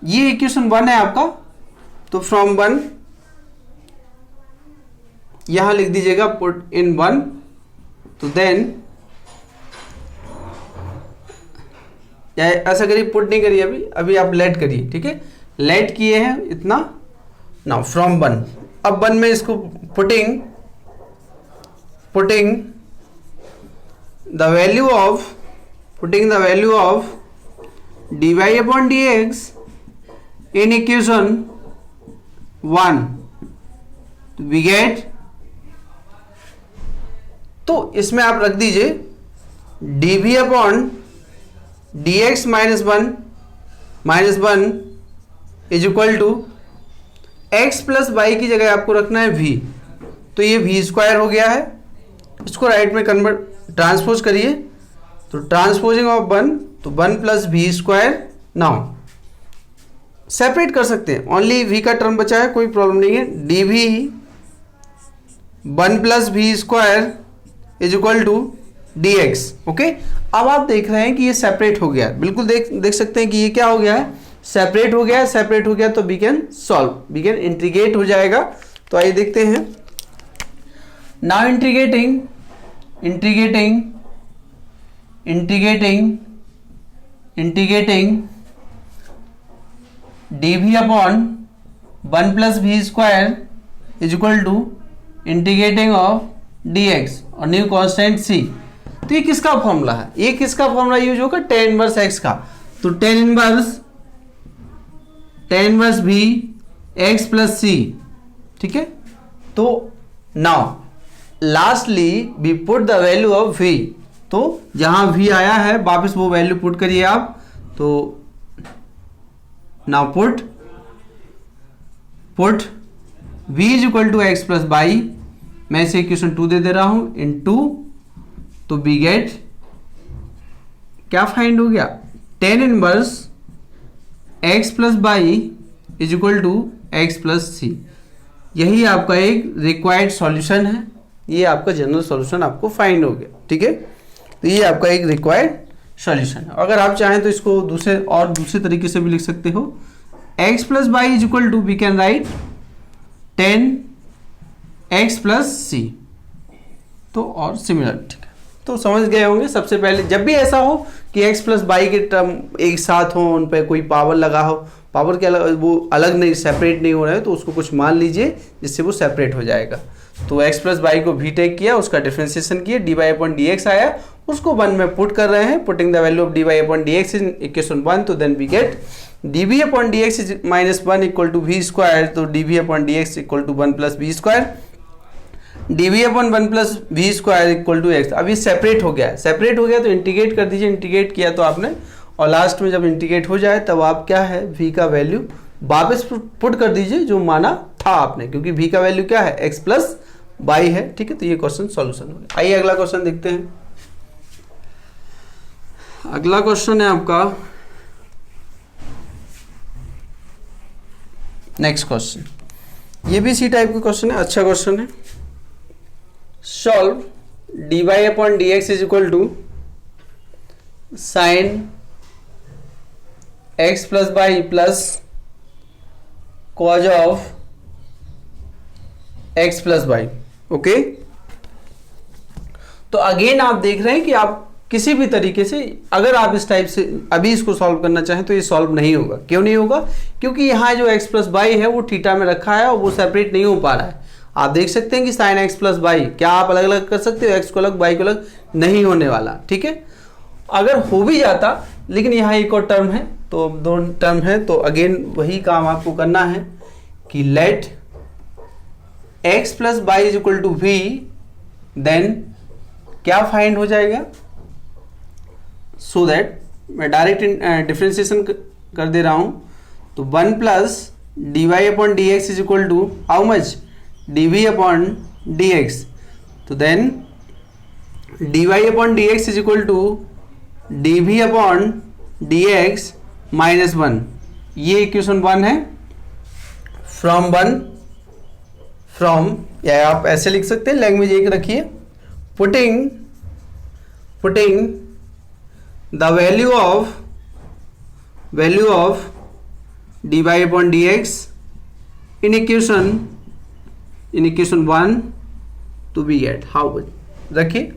ये इक्वेशन 1 है आपका। तो फ्रॉम 1 यहां लिख दीजिएगा पुट इन 1। तो देन या ऐसा करिए, पुट नहीं करिए अभी आप लेट करिए। ठीक है, लेट किए हैं इतना। नाउ फ्रॉम 1, अब 1 में इसको putting the value of dy upon dx in equation 1 we get, तो इसमें आप रख दीजिए dv upon dx minus 1 is equal to x plus y की जगह आपको रखना है v, तो ये v स्क्वायर हो गया है। इसको राइट में ट्रांसपोज करिए, तो ट्रांसपोजिंग ऑफ 1, तो 1 plus v square. Now separate कर सकते हैं, ओनली v का टर्म बचा है, कोई प्रॉब्लम नहीं है। dv 1 plus v square is equal to dx। Okay, अब आप देख रहे हैं कि ये सेपरेट हो गया, बिल्कुल देख सकते हैं कि ये क्या हो गया है, सेपरेट हो गया तो we can solve, we can integrate हो जाएगा। तो आइए देखते हैं। Now integrating dv upon 1 plus v square is equal to integrating of dx और न्यू कांस्टेंट c। तो ये किसका फॉर्मूला है, ये किसका फॉर्मूला यूज होगा, tan इनवर्स x का। तो tan inverse v x plus c। ठीक है, तो now lastly we put the value of v, तो जहां v आया है वापस वो वैल्यू पुट करिए आप। तो now put v is equal to x plus y, मैं इसे इक्वेशन 2 दे रहा हूं इन 2, तो वी गेट क्या फाइंड हो गया, tan inverse x plus y is equal to x plus c. यही आपका एक रिक्वायर्ड सॉल्यूशन है, ये आपका जनरल सॉल्यूशन आपको फाइंड हो गया। ठीक है, तो ये आपका एक रिक्वायर्ड सॉल्यूशन है। अगर आप चाहें तो इसको दूसरे तरीके से भी लिख सकते हो, x plus y is equal to we can write tan x plus c. तो और सिमिलर, ठीक है, तो समझ गए होंगे। सबसे पहले जब भी ऐसा हो कि x प्लस बाई के टर्म एक साथ हो, उन पर कोई पावर लगा हो, पावर के अलग वो अलग नहीं, सेपरेट नहीं हो रहा है, तो उसको कुछ मान लीजिए जिससे वो सेपरेट हो जाएगा। तो x प्लस बाई को v टेक किया, उसका डिफरेंशिएशन किया, dy अपॉन dx आया, उसको 1 में पुट कर रहे हैं, putting the value of dy upon dx in equation 1, तो then we get dv upon dx is minus 1 equal to v square, तो dv upon dx equal to 1 plus v square, dv upon 1 plus v square equal to x। अब ये separate हो गया तो integrate कर दीजिए, integrate किया तो आपने और लास्ट में जब इंटीग्रेट हो जाए तब आप क्या है v का वैल्यू वापस पुट कर दीजिए जो माना था आपने, क्योंकि v का वैल्यू क्या है x प्लस बाई है। ठीक है, तो ये क्वेश्चन सॉल्यूशन हो गया। आइए अगला क्वेश्चन देखते हैं। अगला क्वेश्चन है आपका नेक्स्ट क्वेश्चन, ये भी सी टाइप का क्वेश्चन है, अच्छा क्वेश्चन है। Solve dy upon dx is equal to sine x plus y plus cos of x plus y. Okay, तो अगेन आप देख रहे हैं कि आप किसी भी तरीके से अगर आप इस टाइप से अभी इसको सॉल्व करना चाहें तो ये सॉल्व नहीं होगा। क्यों नहीं होगा? क्योंकि यहाँ जो x प्लस बाई है वो थीटा में रखा है और वो सेपरेट नहीं हो पा रहा है। आप देख सकते हैं कि साइन x प्लस बाई, क्या आप अलग अलग कर सकते हो? x को अलग, बाई को अलग नहीं होने वाला। ठीक है, अगर हो भी जाता, लेकिन यहाँ एक और टर्म है, तो दो टर्म है, तो अगेन वही काम आपको करना है कि let x plus y is equal to v, then क्या फाइंड हो जाएगा? सो दैट मैं डायरेक्ट डिफ्रेंसिएशन कर दे रहा हूं, तो 1 plus d y upon d x is equal to how much? D v upon d x. तो then d y upon d x is equal to d v upon d x minus 1। ये equation 1 है। From या आप ऐसे लिख सकते हैं, language एक रखिए, putting the value of dy upon dx in equation 1 to be get how much? रखिए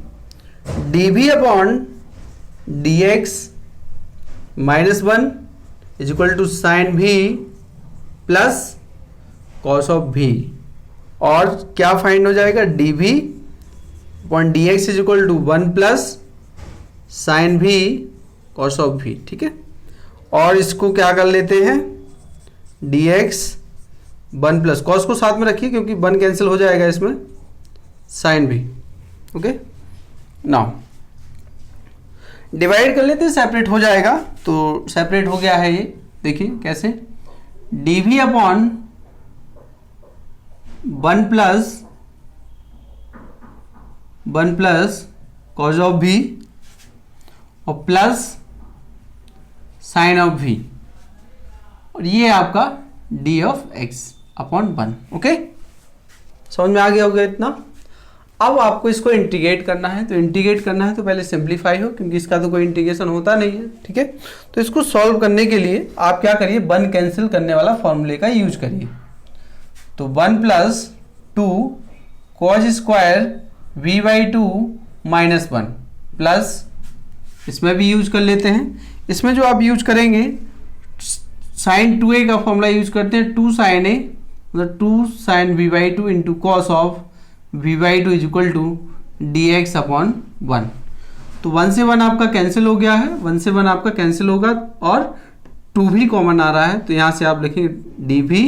dv upon dx minus 1 is equal to sin v plus cos of v, और क्या फाइंड हो जाएगा? dv upon dx is equal to 1 plus sign भी cos of भी। ठीक है, और इसको क्या कर लेते हैं? dx 1 प्लस कॉस को साथ में रखिए क्योंकि 1 कैंसिल हो जाएगा इसमें, साइन भी। ओके, नाउ डिवाइड कर लेते हैं, सेपरेट हो जाएगा। तो सेपरेट हो गया है ये, देखिए कैसे? dv upon 1 plus cos of भी और प्लस साइन ऑफ v, और ये आपका d of x upon 1। Okay, समझ में आ गया होगा इतना। अब आपको इसको इंटीग्रेट करना है, तो इंटीग्रेट करना है तो पहले सिंप्लीफाई हो, क्योंकि इसका तो कोई इंटीग्रेशन होता नहीं है। ठीक है, तो इसको सॉल्व करने के लिए आप क्या करिए? 1 कैंसिल करने वाला फॉर्मूले का यूज करिए। तो 1 plus 2 cause square v by 2 minus 1 plus, इसमें भी यूज कर लेते हैं। इसमें जो आप यूज करेंगे साइन 2a का फॉर्मूला यूज करते हैं, 2 साइन a मतलब 2 sine v by 2 into cos of v by 2 is equal to d x upon 1। तो 1 से 1 आपका कैंसिल हो गया है, 1 से 1 आपका कैंसिल होगा और 2 भी कॉमन आ रहा है, तो यहाँ से आप लिखेंगे डी भी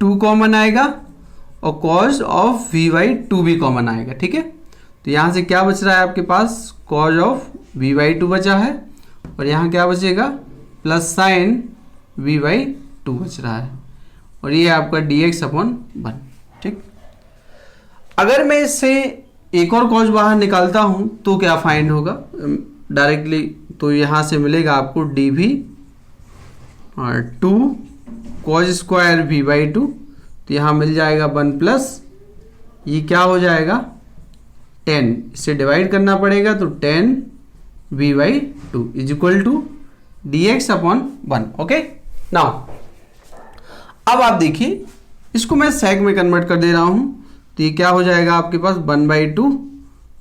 2 कॉमन आएगा और कॉस ऑफ v बाई 2 भी कॉमन आएगा। ठीक है, तो यहाँ से क्या बच रहा है आपके पास? कॉज ऑफ v बाई 2 बचा है, और यहाँ क्या बचेगा? प्लस साइन v बाई 2 बच रहा है, और ये आपका dx अपॉन 1। ठीक, अगर मैं इससे एक और कॉज बाहर निकालता हूँ तो क्या फाइंड होगा डायरेक्टली? तो यहाँ से मिलेगा आपको dv और 2 कॉज स्क्वायर v बाई 2, तो यहाँ मिल जाएगा 1 प्लस, ये क्या हो जाएगा? 10, इसे डिवाइड करना पड़ेगा, तो 10 v by 2 is equal to dx upon 1। Okay, now अब आप देखिए इसको मैं सेक में कन्वर्ट कर दे रहा हूं, तो ये क्या हो जाएगा आपके पास? 1 by 2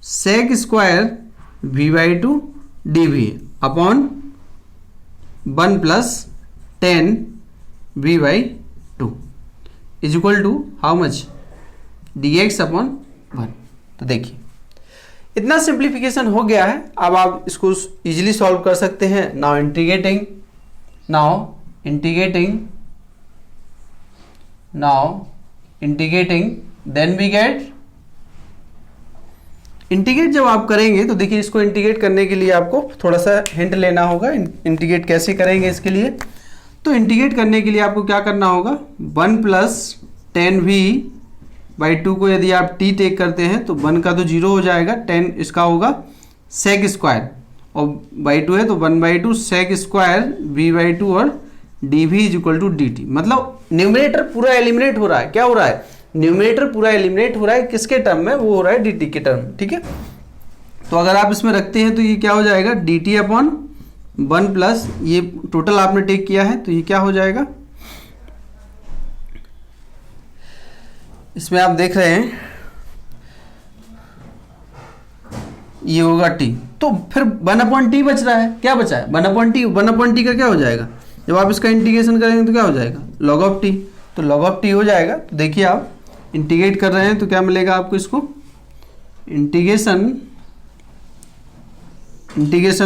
sec square v by 2 dv upon 1 plus 10 v by 2 is equal to how much? dx upon 1। तो देखिए इतना सिंप्लीफिकेशन हो गया है। अब आप इसको इजीली सॉल्व कर सकते हैं। Now integrating then we get integrate जब आप करेंगे तो देखिए, इसको इंटीग्रेट करने के लिए आपको थोड़ा सा हिंट लेना होगा। इंटीग्रेट कैसे करेंगे इसके लिए, तो इंटीग्रेट करने के लिए आपको क्या करना होगा, 1 + 10v/2 को यदि आप t टेक करते हैं तो 1 का तो 0 हो जाएगा, 10 इसका होगा sec स्क्वायर और /2 है तो 1/2 sec स्क्वायर v/2 और dv = dt। मतलब न्यूमरेटर पूरा एलिमिनेट हो रहा है। क्या हो रहा है, न्यूमरेटर पूरा एलिमिनेट हो रहा है, किसके टर्म में, वो हो रहा है dt के टर्म। ठीक है, तो अगर आप इसमें रखते हैं तो ये क्या हो जाएगा, dt/1 प्लस ये टोटल आपने टेक किया है तो ये क्या हो जाएगा, इसमें आप देख रहे हैं ये होगा t, तो फिर 1/t बच रहा है। क्या बचा है, 1/t का क्या हो जाएगा, जब आप इसका इंटीग्रेशन करेंगे तो क्या हो जाएगा, log of t, तो log of t हो जाएगा। तो देखिए आप इंटीग्रेट कर रहे हैं तो क्या मिलेगा आपको, इसको integration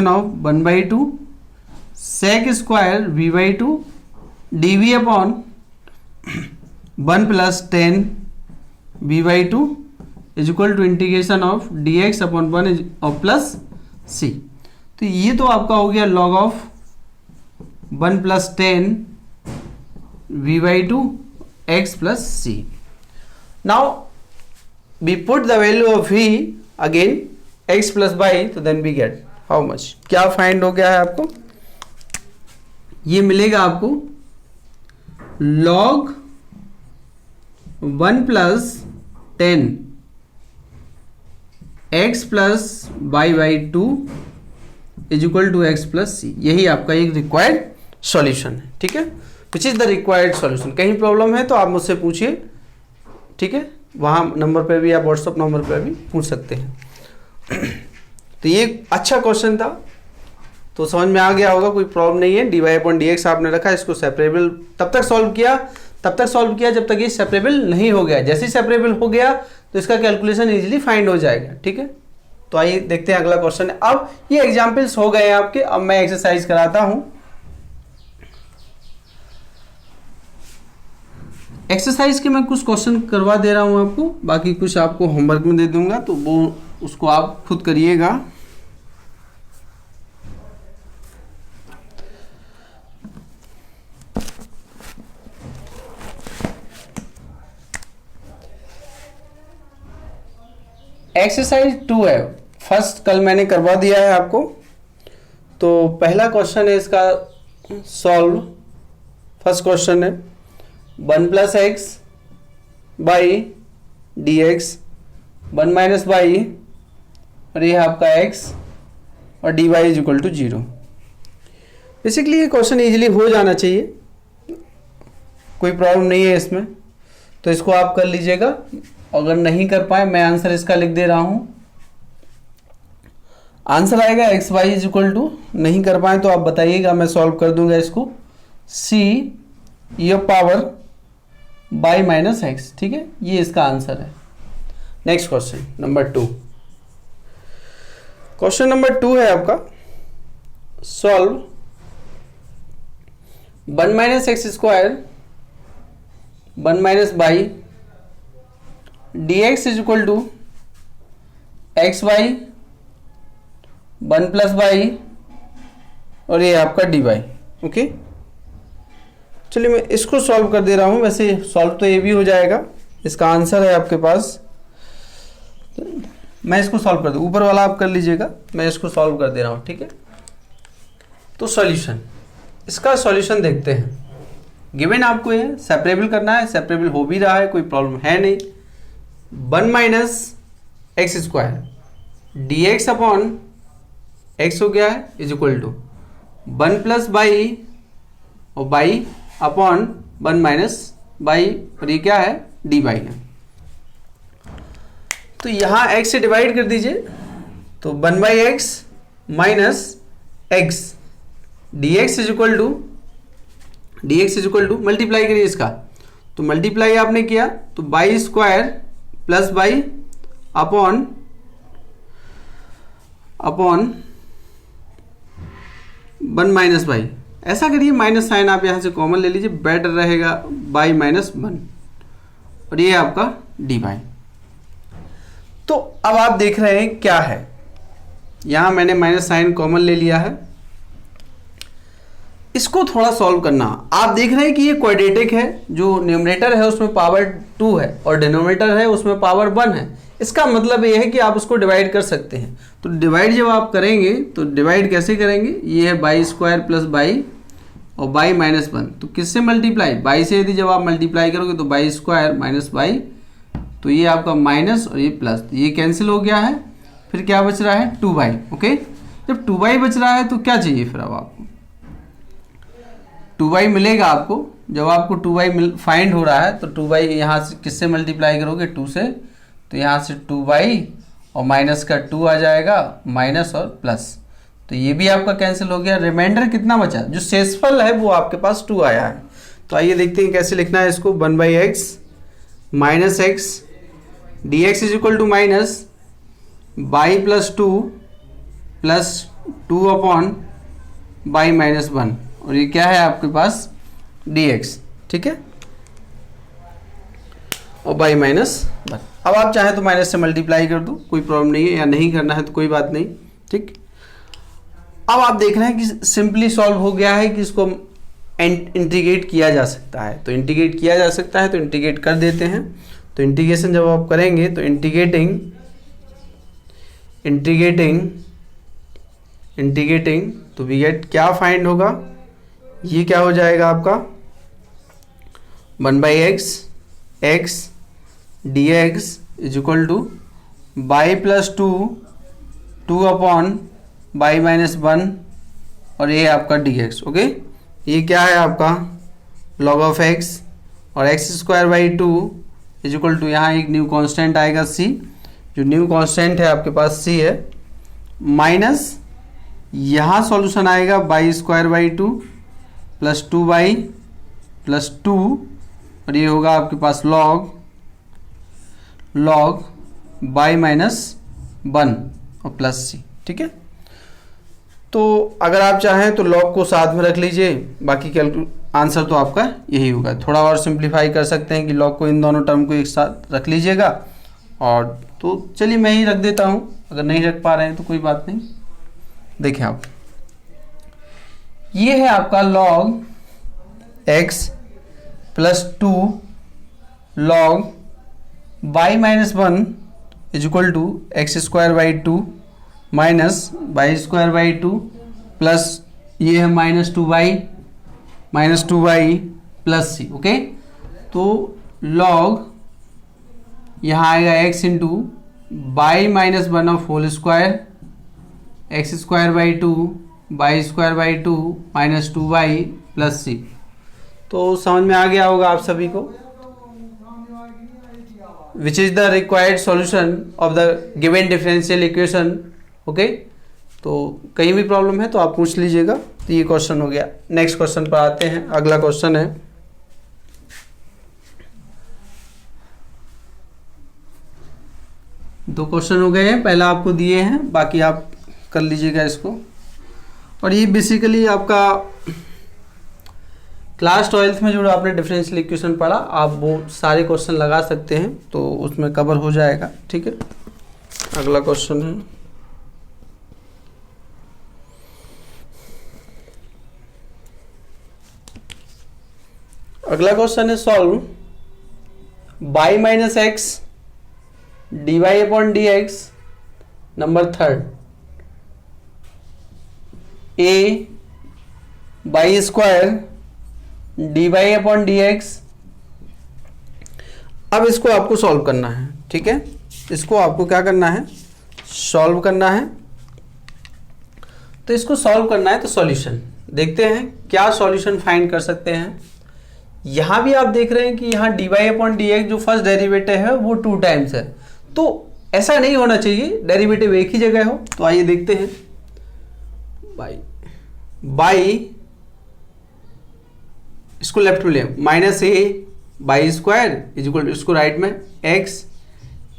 of 1/2 sec square v/2 dv/1 + 10 v/2 = integration of dx/1 और प्लस c। तो ये तो आपका हो गया log of 1 + 10 v/2 x + c। Now we put the value of v again x + y, तो then we get how much, क्या find हो गया है आपको, ये मिलेगा आपको log 1 + 10 x + y/2 = x + c। यही आपका एक रिक्वायर्ड सॉल्यूशन है। ठीक है, which is the required solution. कहीं प्रॉब्लम है तो आप मुझसे पूछिए, ठीक है, वहाँ नंबर पे भी, आप व्हाट्सअप नंबर पे भी पूछ सकते हैं। तो ये अच्छा क्वेश्चन था, तो समझ में आ गया होगा, कोई प्रॉब्लम नहीं है। dy/dx आपने रखा, इसको सेपरेबल तब तक सॉल्व किया जब तक ये सेपरेबल नहीं हो गया। जैसे ही सेपरेबल हो गया तो इसका कैलकुलेशन इजीली फाइंड हो जाएगा। ठीक है, तो आइए देखते हैं अगला क्वेश्चन है। अब ये एग्जाम्पल्स हो गए आपके, अब मैं एक्सरसाइज कराता हूं। एक्सरसाइज के मैं कुछ क्वेश्चन करवा दे रहा हूं आपको, बाकी कुछ आपको होमवर्क में दे दूंगा, तो वो उसको आप खुद करिएगा। एक्सरसाइज 2 है, फर्स्ट कल मैंने करवा दिया है आपको। तो पहला क्वेश्चन है इसका सॉल्व। फर्स्ट क्वेश्चन है 1 + x बाई dx 1 - y और ये है आपका x और dy = 0। बेसिकली ये क्वेश्चन इजीली हो जाना चाहिए, कोई प्रॉब्लम नहीं है इसमें, तो इसको आप कर लीजिएगा। अगर नहीं कर पाए, मैं आंसर इसका लिख दे रहा हूं। आंसर आएगा x y = नहीं कर पाए तो आप बताइएगा, मैं सॉल्व कर दूंगा इसको, c e⁻y - x। ठीक है, ये इसका आंसर है। Next question number 2। Question number 2 है आपका solve 1 - x² 1 - y dx = xy 1 + y और ये आपका dy। ओके, चलिए मैं इसको सॉल्व कर दे रहा हूँ। वैसे सॉल्व तो ये भी हो जाएगा, इसका आंसर है आपके पास। मैं इसको सॉल्व कर दूँ, ऊपर वाला आप कर लीजिएगा, मैं इसको सॉल्व कर दे रहा हूँ। ठीक है, तो सॉल्यूशन, इसका सॉल्यूशन देखते हैं। गिवन आपको ये सेपरेबल करना है, सेपरेबल हो भी रहा है, कोई प्रॉब्लम है नहीं। 1 - x² dx/x हो गया है = 1 + y और y/1 - y और ये क्या है, dy है। तो यहाँ x से डिवाइड कर दीजिए, तो 1/x - x dx = मल्टीप्लाई करिए इसका, तो मल्टीप्लाई आपने किया तो y² + y अपॉन 1 - y। ऐसा करिए, माइनस साइन आप यहाँ से कॉमन ले लीजिए, बेटर रहेगा y - 1 और ये आपका dy। तो अब आप देख रहे हैं क्या है, यहां मैंने माइनस साइन कॉमन ले लिया है, इसको थोड़ा सॉल्व करना। आप देख रहे हैं कि ये क्वाड्रेटिक है, जो न्यूमरेटर है उसमें पावर 2 है और डिनोमिनेटर है उसमें पावर 1 है। इसका मतलब ये है कि आप उसको डिवाइड कर सकते हैं। तो डिवाइड जब आप करेंगे तो डिवाइड कैसे करेंगे, ये है बाई स्क्वायर प्लस बाई और बाई माइनस 1, तो किससे मल्टीप्लाई, बाई से यदि जब आप मल्टीप्लाई करोगे तो बाई स्क्वायर माइनस बाई, तो ये आपका माइनस और ये प्लस, ये कैंसिल हो गया है। फिर क्या बच रहा है, 2y। ओके, जब 2y बच रहा है तो क्या चाहिए फिर, अब आपको 2y मिलेगा आपको। जब आपको 2y फाइंड हो रहा है तो 2y यहाँ से किससे मल्टीप्लाई करोगे, 2 से, तो यहाँ से 2y और माइनस का 2 आ जाएगा, माइनस और प्लस, तो ये भी आपका कैंसिल हो गया। रिमाइंडर कितना बचा, जो शेषफल है वो आपके पास 2 आया है। तो आइए देखते हैं कैसे लिखना है इसको, 1/x minus x d x is equal to minus y plus 2 plus 2 upon y minus 1, और ये क्या है आपके पास dx, ठीक है, और बाई माइनस 1। अब आप चाहें तो माइनस से मल्टीप्लाई कर दो, कोई प्रॉब्लम नहीं है, या नहीं करना है तो कोई बात नहीं, ठीक। अब आप देख रहे हैं कि सिंपली सॉल्व हो गया है कि इसको इंटीग्रेट किया जा सकता है। तो इंटीग्रेट किया जा सकता है तो इंटीग्रेट कर देते हैं। तो इंटीग्रेशन जब आप करेंगे तो इंटीग्रेटिंग तो वी गेट क्या फाइंड होगा, ये क्या हो जाएगा आपका 1/x x dx is equal to y plus 2 upon y minus 1 और ये आपका dx। ओके, ये क्या है आपका log ऑफ x, और x square by 2 is equal to, यहाँ एक न्यू कांस्टेंट आएगा c, जो न्यू कांस्टेंट है आपके पास c है, माइनस यहाँ सॉल्यूशन आएगा y square by 2 plus 2y plus 2, और ये होगा आपके पास log बाई माइनस 1 और प्लस c, ठीक है। तो अगर आप चाहें तो log को साथ में रख लीजिए, बाकी आंसर तो आपका यही होगा। थोड़ा और सिंप्लीफाई कर सकते हैं कि log को, इन दोनों टर्म को एक साथ रख लीजिएगा, और तो चलिए मैं ही रख देता हूँ, अगर नहीं रख पा रहे हैं तो कोई बात नहीं। देखें आप, ये है आपका log x plus 2 log y minus 1 is equal to x square by 2 minus y square by 2 plus ये है minus 2y plus c। Okay, तो log यहाँ आएगा x into y minus 1 of whole square x square by 2 y square by 2 minus 2y plus c। तो समझ में आ गया होगा आप सभी को, which is the required solution of the given differential equation. Okay, तो कहीं भी प्रॉब्लम है तो आप पूछ लीजिएगा। तो ये क्वेश्चन हो गया। नेक्स्ट क्वेश्चन पर आते हैं। अगला क्वेश्चन है, दो क्वेश्चन हो गए हैं, पहला आपको दिए हैं, बाकी आप कर लीजिएगा इसको। और ये बेसिकली आपका क्लास 12th में जो आपने डिफरेंशियल इक्वेशन पढ़ा, आप वो सारे क्वेश्चन लगा सकते हैं, तो उसमें कवर हो जाएगा, ठीक है। अगला क्वेश्चन है, अगला क्वेश्चन है solve y minus x d y upon d x number third a y square d y upon d x. अब इसको आपको सॉल्व करना है, ठीक है। इसको आपको क्या करना है, सॉल्व करना है। तो इसको सॉल्व करना है तो सॉल्यूशन देखते हैं क्या सॉल्यूशन फाइंड कर सकते हैं। यहां भी आप देख रहे हैं कि यहाँ d y upon d x जो फर्स्ट डेरिवेटिव है वो 2 टाइम्स है, तो ऐसा नहीं होना चाहिए, डेरिवेटिव एक ही जगह हो। तो आइए देखते हैं, बाई इसको लेफ्ट में ले, minus a y square is equal to, इसको राइट में x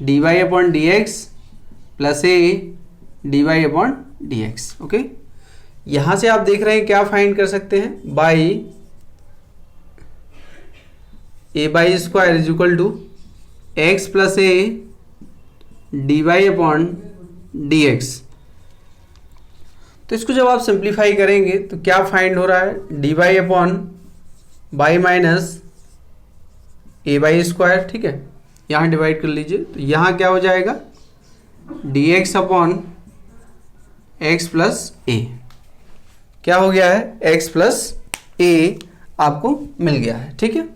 d y upon d x plus a d y upon d x. Okay, यहां से आप देख रहे हैं क्या फाइंड कर सकते हैं, y a y square is equal to x plus a d y upon d x. तो इसको जब आप सिंप्लीफाई करेंगे तो क्या फाइंड हो रहा है, d y upon y minus a y square, ठीक है, यहाँ डिवाइड कर लीजिए। तो यहाँ क्या हो जाएगा, d x upon x plus a, क्या हो गया है, एक्स प्लस ए आपको मिल गया है, ठीक है।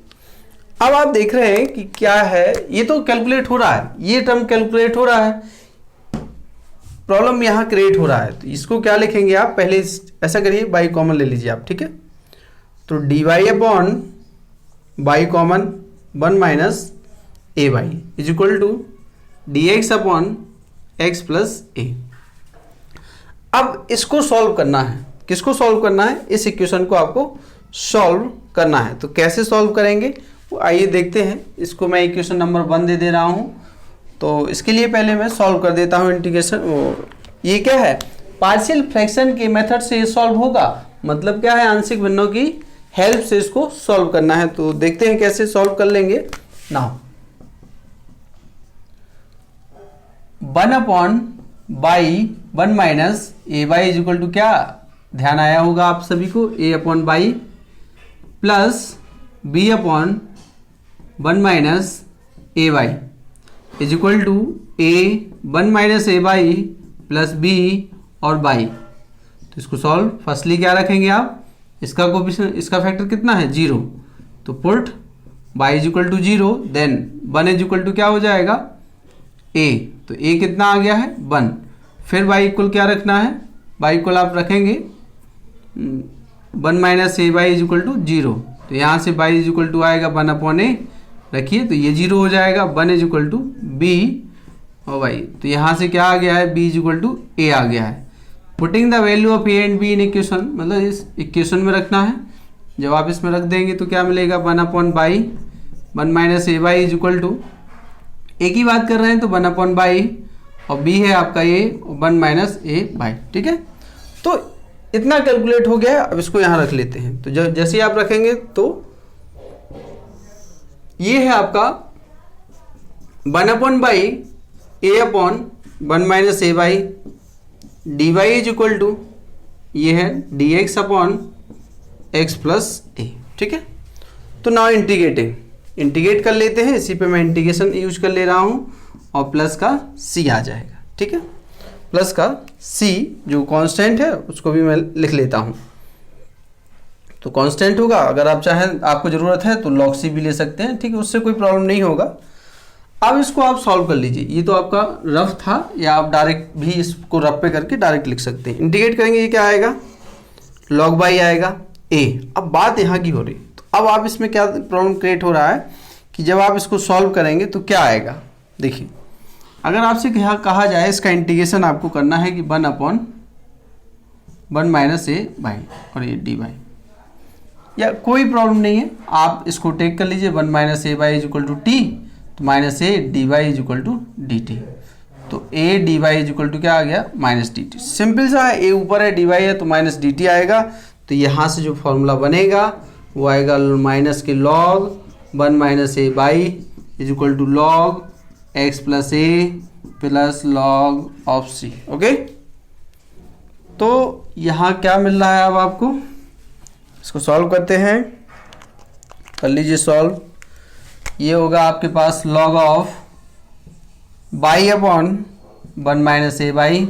अब आप देख रहे हैं कि क्या है, ये तो कैलकुलेट हो रहा है, ये टर्म कैलकुलेट हो रहा है, प्रॉब्लम यहाँ क्रिएट हो रहा है। तो इसको क्या लिखेंगे आप, पहले ऐसा करिए, बाई कॉमन ले लीजिए आप, ठीक है। तो d y upon y common 1 minus a y is equal to d x upon x plus a. अब इसको सॉल्व करना है, किसको सॉल्व करना है, इस इक्वेशन को आपको सॉल्व करना है। तो कैसे सॉल्व करेंगे वो आइए देखते हैं। इसको मैं इक्वेशन नंबर 1 दे रहा हूँ। तो इसके लिए पहले मैं सॉल्व कर देता हूँ इंटीग्रेशन। ये क्या है, पार्शियल फ्रैक्शन के मेथड से ये सॉल्व होगा, मतलब क्या है, आंशिक भिन्नों की हेल्प से इसको सॉल्व करना है। तो देखते हैं कैसे सॉल्व कर लेंगे। Now 1 upon y 1 minus a y is equal to, क्या ध्यान आया होगा आप सभी को, a upon y plus b upon 1 minus a y is equal to a 1 minus a y plus b और बाई। तो इसको सॉल्व, फर्स्टली क्या रखेंगे आप, इसका कोफिशिएंट, इसका फैक्टर कितना है, 0। तो put y is equal to 0, then 1 is equal to क्या हो जाएगा, ए। तो ए कितना आ गया है, 1। फिर बाई इक्वल क्या रखना है, बाई इक्वल आप रखेंगे 1 minus a y is equal to 0। तो यहाँ से बाई इज इक्वल टू आएगा 1 अपॉन ए, रखिए, तो ये 0 हो जाएगा। 1 इज इक्वल टू बी और बाई, तो यहाँ से क्या आ गया है, बी इज इक्वल टू ए आ गया है। Putting the value of A and be in equation, मतलब इस इक्वेशन में रखना है। जब आप इसमें रख देंगे तो क्या मिलेगा, 1 upon y 1 minus a y is equal to, a की बात कर रहे हैं तो 1 अपॉन बाई, और बी है आपका ए 1 माइनस ए बाई, ठीक है। तो इतना कैलकुलेट हो गया। अब इसको यहाँ रख लेते हैं। तो जब जैसे आप रखेंगे तो ये है आपका 1 upon y a upon 1 minus a y d y is equal to, ये है d x upon x plus a, ठीक है। तो नाउ इंटीग्रेट कर लेते हैं। इसी पे मैं इंटीग्रेशन यूज कर ले रहा हूँ और प्लस का सी आ जाएगा, ठीक है। प्लस का सी जो कांस्टेंट है उसको भी मैं लिख लेता हूँ। तो कांस्टेंट होगा, अगर आप चाहें, आपको ज़रूरत है तो लॉग सी भी ले सकते हैं, ठीक है, उससे कोई प्रॉब्लम नहीं होगा। अब इसको आप सॉल्व कर लीजिए। ये तो आपका रफ था, या आप डायरेक्ट भी इसको रफ पे करके डायरेक्ट लिख सकते हैं। इंटीग्रेट करेंगे, ये क्या आएगा, लॉग बाई आएगा ए। अब बात यहाँ की हो रही, तो अब आप इसमें क्या प्रॉब्लम क्रिएट हो रहा है कि जब आप इसको सॉल्व करेंगे तो क्या आएगा। देखिए, अगर आपसे कहा जाए इसका इंटीग्रेशन आपको करना है कि 1 अपॉन 1 माइनस ए बाई और ये डी बाई, या कोई प्रॉब्लम नहीं है, आप इसको टेक कर लीजिए। 1 minus a y is equal to t, तो minus a d y is equal to d t. तो a d y is equal to क्या आ गया, माइनस डी टी। सिंपल सा है, ए ऊपर है, डी वाई है, तो माइनस डी टी आएगा। तो यहाँ से जो फॉर्मूला बनेगा वो आएगा माइनस के log 1 minus a y is equal to log x plus a plus log of c. Okay, तो यहाँ क्या मिल रहा है अब आपको, इसको सॉल्व करते हैं, कर लीजिए सॉल्व। ये होगा आपके पास log of y upon 1 minus a y,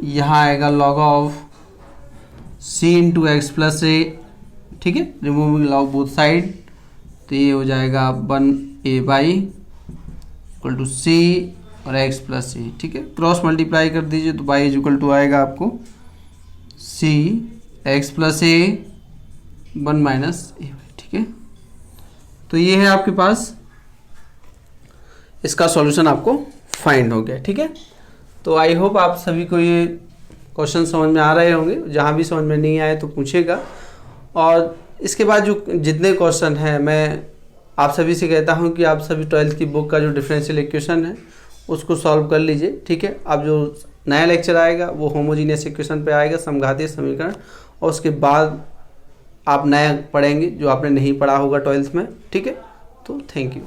यहाँ आएगा log of c into x plus a, ठीक है, रिमूविंग लॉग बोथ साइड। तो ये हो जाएगा 1 ए बाई इक्वल टू सी और एक्स प्लस ए, ठीक है। क्रॉस मल्टीप्लाई कर दीजिए तो बाई इज इक्वल टू आएगा आपको सी एक्स प्लस ए 1 माइनस ए, ठीक है। तो ये है आपके पास, इसका सॉल्यूशन आपको फाइंड हो गया, ठीक है। तो आई होप आप सभी को ये क्वेश्चन समझ में आ रहे होंगे। जहाँ भी समझ में नहीं आए तो पूछेगा। और इसके बाद जो जितने क्वेश्चन हैं, मैं आप सभी से कहता हूँ कि आप सभी 12th की बुक का जो डिफरेंशियल इक्वेशन है उसको सॉल्व कर लीजिए, ठीक है। अब जो नया लेक्चर आएगा वो होमोजीनियस इक्वेशन पे आएगा, समघातीय समीकरण, और उसके बाद आप नया पढ़ेंगे जो आपने नहीं पढ़ा होगा 12th में, ठीक है। तो थैंक यू।